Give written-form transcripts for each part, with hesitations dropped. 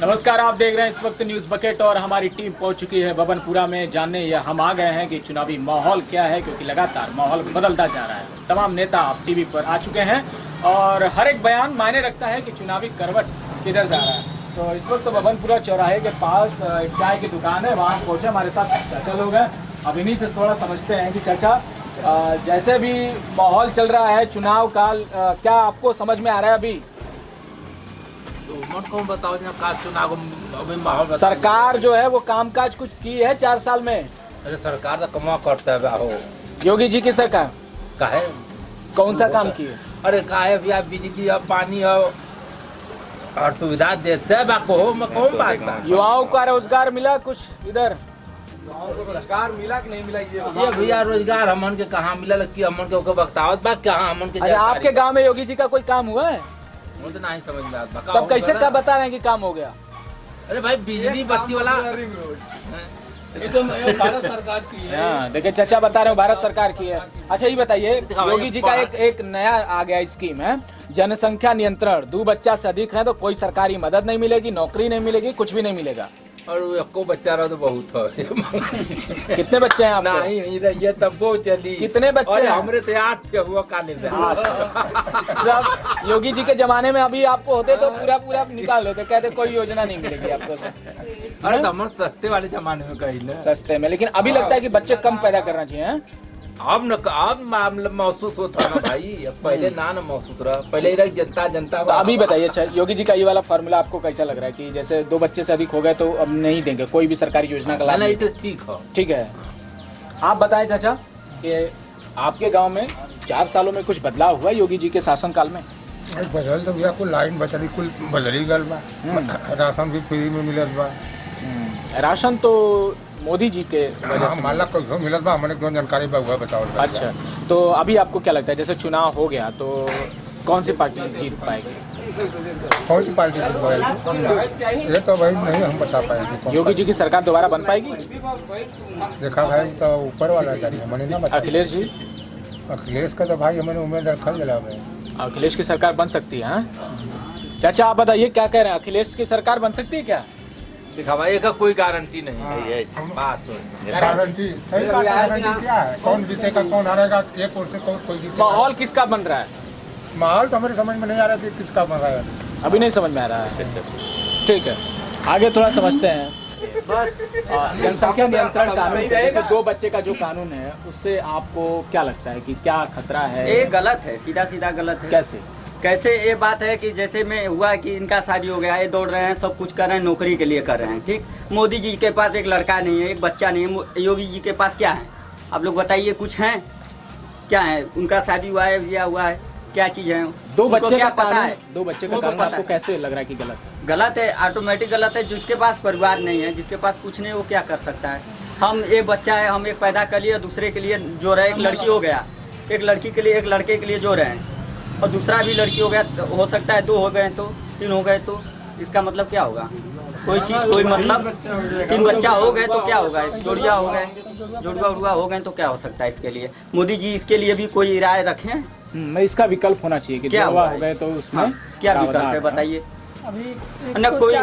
नमस्कार, आप देख रहे हैं इस वक्त न्यूज़ बकेट और हमारी टीम पहुंच चुकी है बबनपुरा में। जानने या हम आ गए हैं कि चुनावी माहौल क्या है, क्योंकि लगातार माहौल बदलता जा रहा है। तमाम नेता अब टीवी पर आ चुके हैं और हर एक बयान मायने रखता है कि चुनावी करवट किधर जा रहा है। तो इस वक्त बबनपुरा चौराहे के पास एक चाय की दुकान है, वहाँ पहुँचे हमारे साथ चाचा लोग हैं। अब इन्हीं से थोड़ा समझते हैं कि चाचा, जैसे भी माहौल चल रहा है चुनाव काल, क्या आपको समझ में आ रहा है अभी? कौन बताओ का चुनाव अभी माहौल सरकार जो है वो कामकाज कुछ की है 4 साल में? अरे सरकार तो कमा करता है हो योगी जी की सरकार काहे कौन सा काम की है? अरे काहे भैया बिजली हो, पानी हो और सुविधा देते है बाको हो मैं कौन बात बा? युवाओं का रोजगार मिला कुछ इधर? रोजगार मिला कि नहीं मिला ये भैया रोजगार हमन के कहाँ मिला कि हमन के ओके बतावत बा कहाँ हमन के अच्छा, आपके गांव में योगी जी का कोई काम हुआ है? मुझे तो नहीं समझ में आता तब कैसे क्या बता रहे हैं कि काम हो गया? अरे भाई बिजली बत्ती वाला ये तो भारत सरकार की है। हाँ, देखिए चाचा बता रहे हो भारत सरकार की है। अच्छा ये बताइए, योगी जी का एक नया आ गया स्कीम है, जनसंख्या नियंत्रण। 2 बच्चा से अधिक है तो कोई सरकारी मदद नहीं मिलेगी, नौकरी नहीं मिलेगी, कुछ भी नहीं मिलेगा। और एको बच्चा रहा तो बहुत है। कितने बच्चे हैं आपके? नहीं रहिए तब वो चली। कितने बच्चे हैं? हमरे तो 8 हुआ काले सब योगी जी के जमाने में अभी आपको होते तो पूरा निकाल लेते, कहते कोई योजना नहीं मिलेगी आपको। अरे तो हम सस्ते वाले जमाने में कही ना, सस्ते में, लेकिन अभी लगता है कि बच्चे कम पैदा करना चाहिए हैं? अब मामला महसूस होता ना भाई, अब पहले ना महसूस रहा, पहले ही जनता। तो अभी बताइए, अच्छा योगी जी का ये वाला फार्मूला आपको कैसा लग रहा है कि जैसे 2 बच्चे से अधिक हो गए तो अब नहीं देंगे कोई भी सरकारी योजना का लाभ? नहीं तो ठीक है। आप बताएं चाचा कि आपके गांव में 4 सालों में कुछ बदलाव हुआ योगी जी के शासनकाल में? बदल तो भैया कुल लाइन बचली, कुल बदली गल बा। राशन भी फ्री में मिलत बा। राशन तो मोदी जी के वजह से माला कैसे मिलत बा, हमने कौन जानकारी बा हुआ बताओ। अच्छा, तो अभी आपको क्या लगता है, जैसे चुनाव हो गया तो कौन सी पार्टी जीत पाएगी? कौन सी पार्टी जीत पाएगी ये तो भाई नहीं हम बता पाएंगे। योगी जी की सरकार दोबारा बन पाएगी? देखा भाई तो ऊपर वाला जारी हमने ना बता। अखिलेश जी? अखिलेश का तो भाई हमने उम्मीद रखा जला भाई, अखिलेश की सरकार बन सकती है? हाँ? चाचा आप बताइए क्या कह रहे हैं, अखिलेश की सरकार बन सकती है क्या? दिखा भाई का कोई गारंटी नहीं। बात गारंटी क्या है, कौन जीतेगा कौन हारेगा, एक ओर से कोई जीतेगा। माहौल किसका बन रहा है? माहौल तो हमारे समझ में नहीं आ रहा कि किसका बन रहा है, अभी नहीं समझ में आ रहा है। ठीक है, आगे थोड़ा समझते हैं। बस जनसंख्या नियंत्रण कानून, जैसे 2 बच्चे का जो कानून है, उससे आपको क्या लगता है कि क्या खतरा है? ये गलत है, सीधा गलत है। कैसे ये बात है कि जैसे में हुआ कि इनका शादी हो गया, ये दौड़ रहे हैं, सब कुछ कर रहे हैं, नौकरी के लिए कर रहे हैं, ठीक। मोदी जी के पास एक लड़का नहीं है, एक बच्चा नहीं है। योगी जी के पास क्या है आप लोग बताइए, कुछ है क्या है? उनका शादी हुआ है, ब्याह हुआ है, क्या चीज़ है? 2 बच्चे क्या का पता है? 2 बच्चे का कानून आपको कैसे लग रहा है कि गलत है? गलत है, ऑटोमेटिक गलत है। जिसके पास परिवार नहीं है, जिसके पास कुछ नहीं, वो क्या कर सकता है? हम एक बच्चा है, हम एक पैदा कर लिए, दूसरे के लिए जो रहे, एक लड़की हो गया, एक लड़की के लिए, एक लड़के के लिए जो रहे, और दूसरा भी लड़की हो गया, हो सकता है 2 हो गए तो 3 हो गए, तो इसका मतलब क्या होगा? कोई चीज़ कोई मतलब 3 बच्चा हो गए तो क्या होगा? जोड़िया हो गए, जुड़वा हो गए तो क्या हो सकता है? इसके लिए मोदी जी इसके लिए भी कोई राय रखें? नहीं, इसका विकल्प होना चाहिए कि क्या जुड़वा हो गए तो उसमें क्या विकल्प है बताइए? न कोई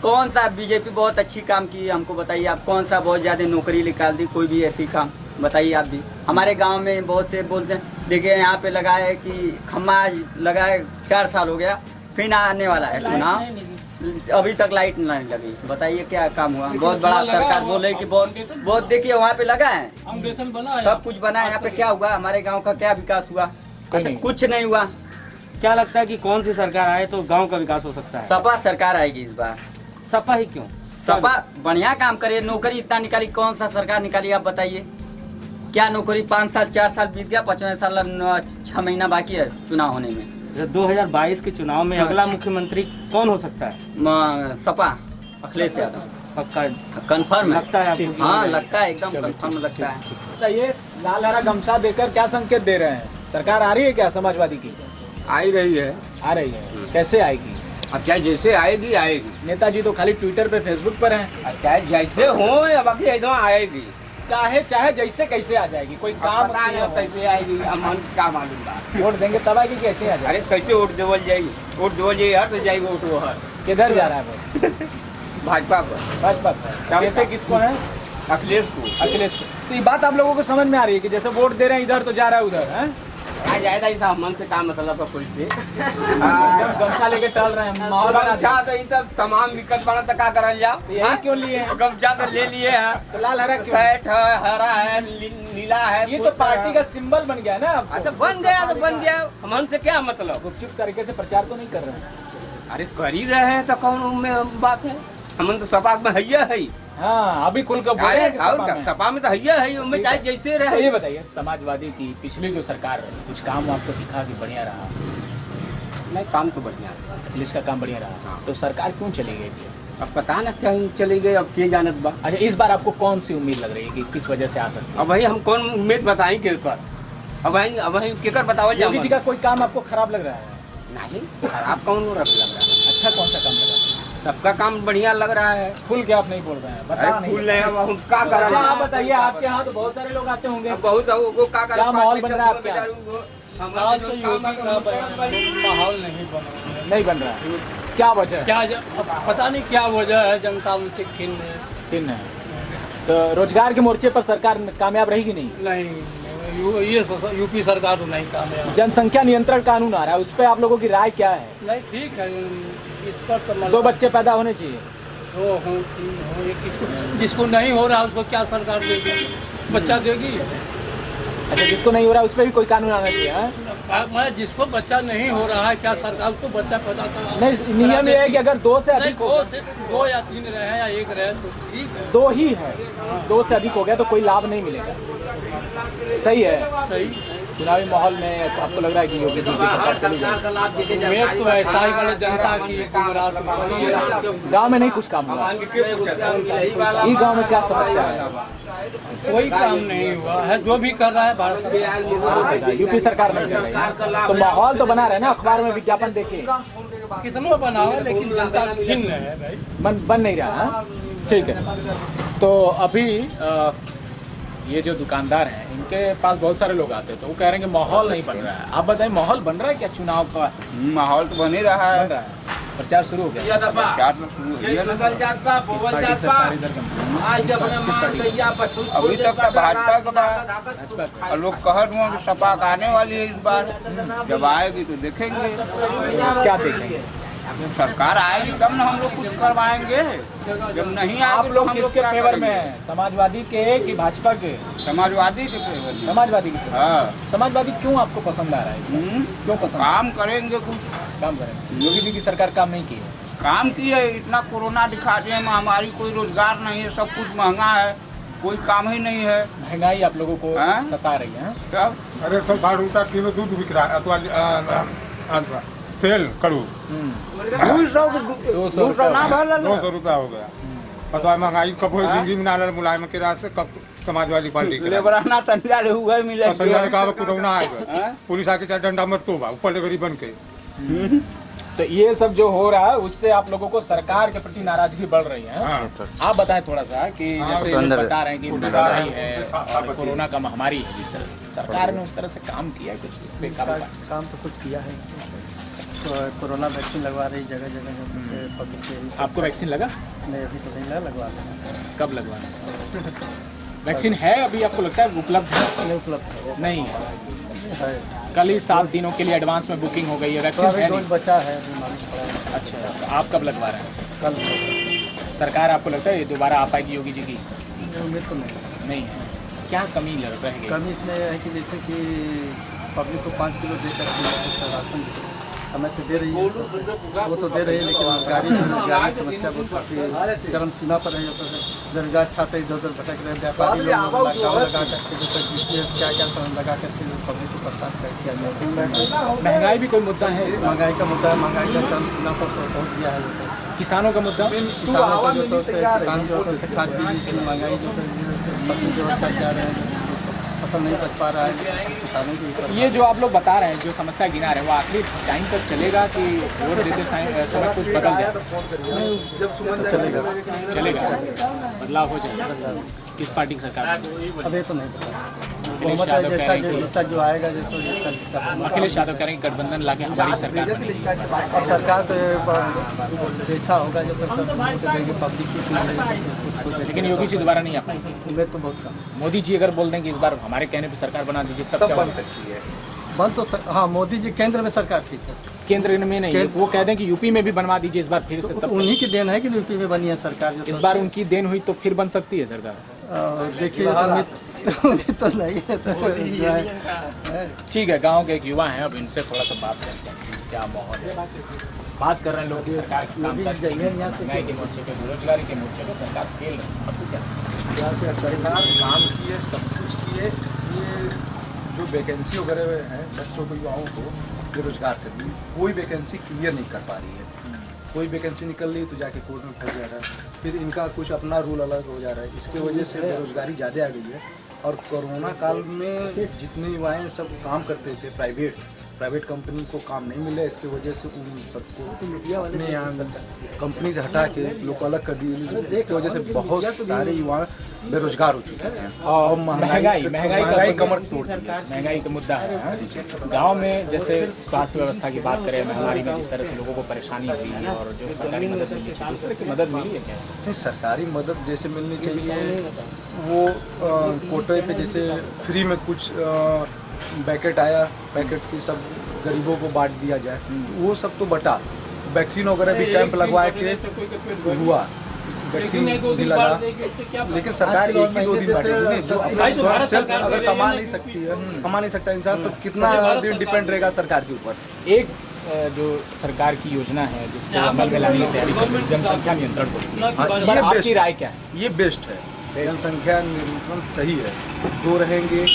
कौन सा बीजेपी बहुत अच्छी काम की है, हमको बताइए आप। कौन सा बहुत ज़्यादा नौकरी निकाल दी, कोई भी ऐसी काम बताइए आप भी। हमारे गांव में बहुत से बोलते हैं, देखिए यहाँ पे लगा है कि खम्मा लगाए 4 साल हो गया, फिर आने वाला है चुनाव, अभी तक लाइट नहीं लगी। बताइए क्या काम हुआ? बहुत बड़ा सरकार बोले कि बहुत देखिए वहाँ पे लगा है, सब कुछ बना है, यहाँ पे क्या हुआ? हमारे गाँव का क्या विकास हुआ? कुछ नहीं हुआ। क्या लगता है कि कौन सी सरकार आए तो गांव का विकास हो सकता है? सपा सरकार आएगी इस बार। सपा ही क्यों? सपा बढ़िया काम करे, नौकरी इतना निकाली, कौन सा सरकार निकाली आप बताइए? क्या नौकरी? 5 साल 4 साल बीत गया, 5वें साल 6 महीना बाकी है चुनाव होने में। 2022 के चुनाव में अगला मुख्यमंत्री कौन हो सकता है? सपा, अखिलेश यादव। पक्का कन्फर्म लगता है आपको? हाँ लगता है, एकदम कन्फर्म लगता है। बताइए, लाल हरा गमछा देकर क्या संकेत दे रहे हैं? सरकार आ रही है क्या समाजवादी की? आ ही रही है। आ रही है, कैसे आएगी? अब क्या जैसे आएगी आएगी, नेताजी तो खाली ट्विटर पे फेसबुक पर हैं। अब क्या जैसे हो या बाकी एकदम आएगी, चाहे जैसे कैसे आ जाएगी, कोई काम कैसे आएगी हम क्या मालूम बा। वोट देंगे तब आएगी, कैसे आ जाएगी? अरे कैसे वोट देवल जाएगी? वोट देवल जाएगी हर तो जाएगी वोट वो हर किधर जा रहा है वोट? भाजपा पर। भाजपा पर। कहते किसको है? अखिलेश को। अखिलेश को। तो ये बात आप लोगों को समझ में आ रही है कि जैसे वोट दे रहे हैं इधर तो जा रहा है उधर, हैं? आ जाएगा ऐसा मन से काम मतलब है कोई से। जब गमछा लेके टहल रहे हैं माहौल बना गमछा तो ई तब तमाम विकट बना तो का करल जाओ। यही क्यों लिए हैं? गमछा तो ले लिए हैं। तो लाल हरा क्यों? शर्ट है, हरा है, नीला है। ये तो पार्टी का सिंबल बन गया ना आपको। तो बन गया तो बन गया, मन से क्या मतलब। गुपचुप तरीके से प्रचार तो नहीं कर रहे हैं। अरे कर ही रहे हैं तो कौन उनमें बात है। हम तो सपा में हैया है। हाँ अभी खुल कर बोल रहे अरे हैं कि सपा और में। सपा में तो हैया है, उनमें चाहे जैसे तो रहे। ये बताइए समाजवादी की पिछली जो सरकार रही कुछ काम आपको दिखा कि बढ़िया रहा? नहीं काम तो बढ़िया है। पुलिस का काम बढ़िया रहा तो सरकार क्यों चली गई थी? अब पता ना कहीं चली गई, अब के जानत बा। अच्छा इस बार आपको कौन सी उम्मीद लग रही है कि किस वजह से आ सकती है? अब वही हम कौन उम्मीद बताएं केकर। अब वही केकर बतावल योगी जी जाओ। का कोई काम आपको खराब लग रहा है? नहीं खराब कौन लग रहा है। अच्छा कौन सा काम लग रहा है? सबका काम बढ़िया लग रहा है। खुल के आप नहीं बोल रहे हैं, बता नहीं। फूल नहीं अब हम का कर अच्छा आप बताइए आपके यहाँ तो बहुत सारे लोग आते होंगे। बहुत वो का कर क्या माहौल बन रहा है आपके यहाँ? साल से योगी का माहौल नहीं बन रहा है। नहीं बन रहा है, क्या वजह है? क्या अब पता नहीं क्या वजह है, जनता उनसे खिन्न है। किन है? तो रोजगार के मोर्चे पर सरकार कामयाब रहेगी नहीं? ये यूपी सरकार तो नहीं कामयाब। जनसंख्या नियंत्रण कानून आ रहा है उस पर आप लोगों की राय क्या है? नहीं ठीक है, इस पर तो मतलब 2 बच्चे पैदा होने चाहिए। 2 हो 3 हो, ये जिसको नहीं हो रहा उसको क्या सरकार देगी? बच्चा देगी? अच्छा जिसको नहीं हो रहा उस पर भी कोई कानून आना चाहिए, हाँ? मैं जिसको बच्चा नहीं हो रहा है क्या सरकार उसको बच्चा पैदा करा? नहीं नियम ये है कि अगर 2 से नहीं, अधिक हो 2 या 3 रहे या 1 रहे तो ठीक है। 2 ही है, 2 से अधिक हो गया तो कोई लाभ नहीं मिलेगा। सही है। सही चुनावी माहौल में तो आपको लग रहा है कि योगी जी की सरकार चली जाएगी? उम्मीद तो ऐसा ही वाले जनता की गुमराह। गांव में नहीं कुछ काम हुआ? ये गांव में क्या समस्या है? कोई काम नहीं हुआ है, जो भी कर रहा है भारत सरकार। यूपी सरकार नहीं कर रही है। तो माहौल तो बना रहे ना, अखबार में विज्ञापन देके कितना बनाओ लेकिन जनता खिन्न है भाई। बन नहीं रहा है। ठीक है तो अभी ये जो दुकानदार हैं इनके पास बहुत सारे लोग आते हैं तो वो कह रहे हैं कि माहौल नहीं बन रहा है। आप बताएं माहौल बन रहा है क्या चुनाव का? माहौल तो बन ही रहा है। बन रहा है, प्रचार शुरू हो गया। क्या तो शुरू हो गया अभी तक तो भाजपा का भाजपा और लोग कहत हुआ कि सपा आने वाली है इस बार। जब आएगी तो देखेंगे। क्या देखेंगे? जब सरकार आएगी तब ना हम लोग कुछ करवाएंगे। जब नहीं आप आएगी लोग तो हम किसके क्या फेवर में करेंगे? हैं? समाजवादी के कि भाजपा के? समाजवादी के फेवर में। समाजवादी के। हाँ समाजवादी क्यों आपको पसंद आ रहा है? क्यों पसंद? काम करेंगे कुछ। काम करें। योगी जी की सरकार काम नहीं की है। काम की है, इतना कोरोना दिखा दिया महामारी, कोई रोजगार नहीं है, सब कुछ महंगा है, कोई काम ही नहीं है। महंगाई आप लोगों को हाँ? सता रही है। तब अरे 160 किलो दूध बिक रहा है अथवा तेल कड़ू 200 ना भरल 200 रुपया हो गया। अथवा महंगाई कब हो जिंदगी में ना मुलायम के रास्ते कब समाजवादी पार्टी के लेबराना संजा ले हुए मिले। संजय कहा कुटौना आएगा हाँ? पुलिस आके चाहे डंडा मर तो बा ऊपर ले गरीब बन के। तो ये सब जो हो रहा है उससे आप लोगों को सरकार के प्रति नाराजगी बढ़ रही है। हाँ। आप बताएं थोड़ा सा कि जैसे ये लोग बता रहे हैं कि सुंदर। महंगाई है और कोरोना का महामारी है, जिस तरह सरकार ने उस तरह से काम किया है कुछ इस पे काम तो कुछ किया है। तो कोरोना वैक्सीन लगवा रही जगह जगह पब्लिक के। आपको वैक्सीन लगा? नहीं अभी तो नहीं लगा, लगवा देना। कब लगवाना? वैक्सीन है अभी आपको लगता है उपलब्ध है? नहीं उपलब्ध है। नहीं है कल ही 7 दिनों के लिए एडवांस में बुकिंग हो गई है। तो वैक्सीन अभी है डोज नहीं? बचा है, अभी मालूम पड़ा है। अच्छा तो आप कब लगवा रहे हैं? कल सरकार आपको लगता है ये दोबारा आ पाएगी योगी जी की? उम्मीद तो नहीं। नहीं है। क्या कमी रह गई? कमी इसमें यह है कि जैसे कि पब्लिक को 5 किलो दे सकती है राशन समय से दे रही है, वो तो दे रही है, लेकिन गाड़ी समस्या बहुत काफ़ी चरम सीमा पर है। दरगाह छात्र इधर उधर भटक रहे, व्यापारी लोग लगा करके क्या क्या सामान लगा करके पब्लिक को परेशान कर दिया। महंगाई भी कोई मुद्दा है? महंगाई का मुद्दा है, महंगाई का चरम सीमा पर पहुँच गया है। किसानों का मुद्दा? किसानों को जो किसान जो खाद बीज की महंगाई जो फसल जो अच्छा जा रहे हैं, फसल नहीं बच पा रहा है किसानों की। ये जो आप लोग बता रहे हैं जो समस्या गिना रहे हैं वो आखिरी टाइम तक चलेगा कि वोट देते समय कुछ बदल जाए? चलेगा चलेगा, बदलाव हो जाएगा। किस पार्टी की सरकार? अभी तो नहीं पता। बहुमत है, जैसा जो आएगा तो अखिलेश यादव कह रहे हैं कि गठबंधन लाके हमारी सरकार बनेगी। अब सरकार तो जैसा होगा जब तक पब्लिक की, लेकिन योगी जी दोबारा नहीं आ पाएंगे। मैं तो बहुत कम। मोदी जी अगर बोल दें कि इस बार हमारे कहने पे सरकार बना दीजिए तब क्या बन सकती है? बन तो हाँ, मोदी जी केंद्र में सरकार ठीक है, केंद्र में नहीं, वो कह दें कि यूपी में भी बनवा दीजिए इस बार फिर से, तो तब उन्हीं की देन है कि यूपी में बनी है सरकार। इस बार उनकी देन हुई तो फिर बन सकती है सरकार। देखिए उम्मीद तो नहीं है। ठीक है, गांव के एक युवा हैं, अब इनसे थोड़ा सा बात करते हैं क्या माहौल है। बात कर रहे हैं लोग की सरकार की कामकाज पे, महंगाई के मोर्चे पे, बेरोजगारी के मोर्चे पे सरकार फेल है। अब क्या सरकार काम की है, सब कुछ की है। ये जो वैकेंसी वगैरह है बच्चों को, युवाओं को बेरोजगार कर दी, कोई वैकेंसी क्लियर नहीं कर पा रही है। कोई वैकेंसी निकल रही तो जाके कोर्ट में फंस जा रहा है, फिर इनका कुछ अपना रूल अलग हो जा रहा है। इसके वजह से बेरोजगारी ज़्यादा आ गई है। और कोरोना काल में जितने युवाएँ सब काम करते थे प्राइवेट कंपनी को काम नहीं मिला, इसके वजह से उन सबको अपने यहाँ कंपनी से हटा के लोग अलग कर दिए। इसकी वजह से बहुत सारे युवा बेरोजगार हो चुके हैं और महंगाई कमर तोड़ दी है। महंगाई का मुद्दा है। गांव में जैसे स्वास्थ्य व्यवस्था की बात करें, महामारी में जिस तरह से लोगों को परेशानी हुई और जो सरकारी मदद मिली चाहिए उस तरह की मदद मिली है क्या? नहीं, सरकारी मदद जैसे मिलनी चाहिए वो कोटे पे जैसे फ्री में कुछ पैकेट आया, पैकेट की सब गरीबों को बांट दिया जाए, वो सब तो बटा। वैक्सीन वगैरह भी कैंप लगवा के हुआ, वैक्सीन भी लगा, लेकिन सरकार एक ही 2 दिन बांटेगी। जो अपना सेल्फ अगर कमा नहीं सकती है, कमा नहीं सकता इंसान, तो कितना दिन डिपेंड रहेगा सरकार के ऊपर। एक जो सरकार की योजना है जिसको अमल में लाने की तैयारी चल रही है, जनसंख्या नियंत्रण को, ये आपकी राय क्या है? ये बेस्ट है, जनसंख्या नियंत्रण सही है। 2 रहेंगे,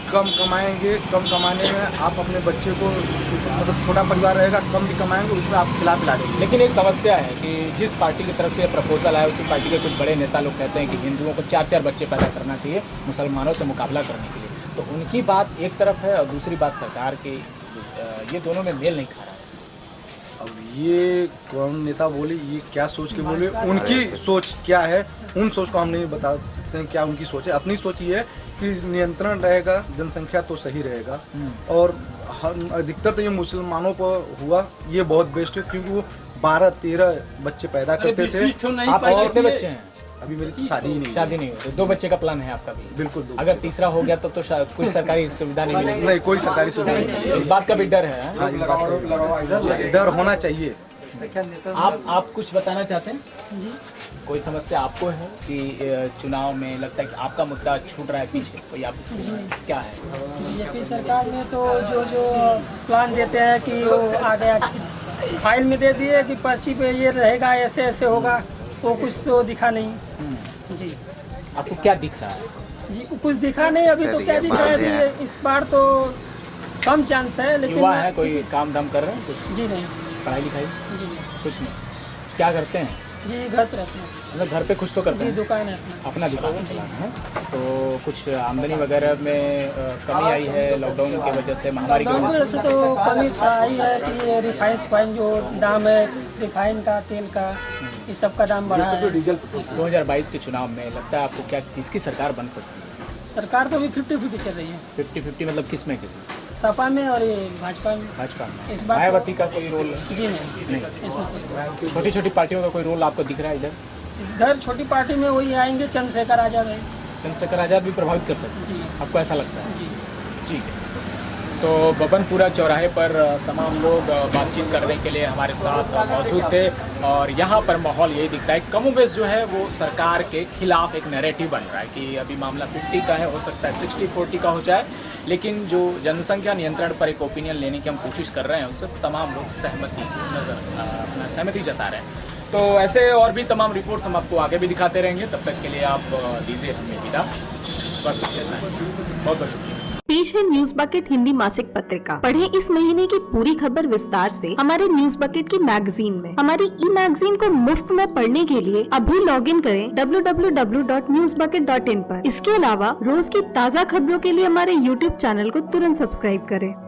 कम कमाएंगे, कम कमाने में आप अपने बच्चे को, मतलब छोटा परिवार रहेगा, कम भी कमाएंगे, उसमें आप खिला देंगे। लेकिन एक समस्या है कि जिस पार्टी की तरफ से ये प्रपोजल आया, उसी पार्टी के कुछ बड़े नेता लोग कहते हैं कि हिंदुओं को 4-4 बच्चे पैदा करना चाहिए मुसलमानों से मुकाबला करने के लिए। तो उनकी बात एक तरफ है और दूसरी बात सरकार की, ये दोनों में मेल नहीं खा रहा है। अब ये कौन नेता बोले, ये क्या सोच के बोले, उनकी सोच क्या है, उन सोच को हम नहीं बता सकते हैं क्या उनकी सोच है। अपनी सोच ये है कि नियंत्रण रहेगा, जनसंख्या तो सही रहेगा। और अधिकतर तो ये मुसलमानों पर हुआ, ये बहुत बेस्ट है, क्योंकि वो 12-13 बच्चे पैदा करते थे। आप और कितने बच्चे हैं? अभी मेरी शादी ही नहीं, शादी नहीं हुई, तो 2 बच्चे का प्लान है आपका भी? बिल्कुल। अगर तीसरा हो गया तो कुछ सरकारी सुविधा नहीं मिलेगी? नहीं, कोई सरकारी सुविधा नहीं। इस बात का भी डर है? हाँ, इस बात का डर होना चाहिए। आप कुछ बताना चाहते हैं जी? कोई समस्या आपको है कि चुनाव में लगता है कि आपका मुद्दा छूट रहा है पीछे, कोई आप क्या है? बीजेपी सरकार में तो जो प्लान देते हैं कि वो आ गया फाइल में दे दिए कि पर्ची पे ये रहेगा, ऐसे ऐसे होगा, वो कुछ तो दिखा नहीं जी। आपको क्या दिख रहा है? जी कुछ दिखा नहीं अभी तो। क्या दिख रहा है अभी? इस बार तो कम चांस है, लेकिन युवा है, कोई काम धाम कर रहे हैं कुछ? जी नहीं। पढ़ाई लिखाई? जी कुछ नहीं। क्या करते हैं? जी घर पे रहते हैं। मतलब घर पे कुछ तो करते हैं? जी दुकान है अपना दुकान चलाना है। तो कुछ आमदनी वगैरह में कमी आई है लॉकडाउन की वजह से, महामारी की वजह से? तो कमी आई है कि रिफाइन जो दाम है, रिफाइन का, तेल का, इस सब का दाम बढ़ा है। 2022 के चुनाव में लगता है आपको क्या किसकी सरकार बन सकती है? सरकार तो अभी 50-50 चल रही है। 50-50 मतलब किस में? सपा में और ये भाजपा में। भाजपा में। इस बार मायावती का कोई रोल? जी नहीं। इसमें छोटी छोटी पार्टियों का कोई रोल आपको दिख रहा है इधर? इधर छोटी पार्टी में वही आएंगे, चंद्रशेखर आजाद है। चंद्रशेखर आजाद भी प्रभावित कर सकते हैं? जी। आपको ऐसा लगता है? जी ठीक है। तो बबनपुरा चौराहे पर तमाम लोग बातचीत करने के लिए हमारे साथ मौजूद थे और यहाँ पर माहौल यही दिखता है। कमोबेश जो है वो सरकार के खिलाफ एक नैरेटिव बन रहा है कि अभी मामला 50 का है, हो सकता है 60-40 का हो जाए, लेकिन जो जनसंख्या नियंत्रण पर एक ओपिनियन लेने की हम कोशिश कर रहे हैं उससे तमाम लोग सहमति जता रहे हैं। तो ऐसे और भी तमाम रिपोर्ट्स हम आपको आगे भी दिखाते रहेंगे। तब तक के लिए आप दीजिए हमें विदा। बस इतना है। बहुत बहुत शुक्रिया। पेश है न्यूज बकेट हिंदी मासिक पत्रिका। पढ़ें इस महीने की पूरी खबर विस्तार से हमारे न्यूज बकेट की मैगजीन में। हमारी ई मैगजीन को मुफ्त में पढ़ने के लिए अभी लॉगिन करें www.newsbucket.in पर। इसके अलावा रोज की ताज़ा खबरों के लिए हमारे YouTube चैनल को तुरंत सब्सक्राइब करें।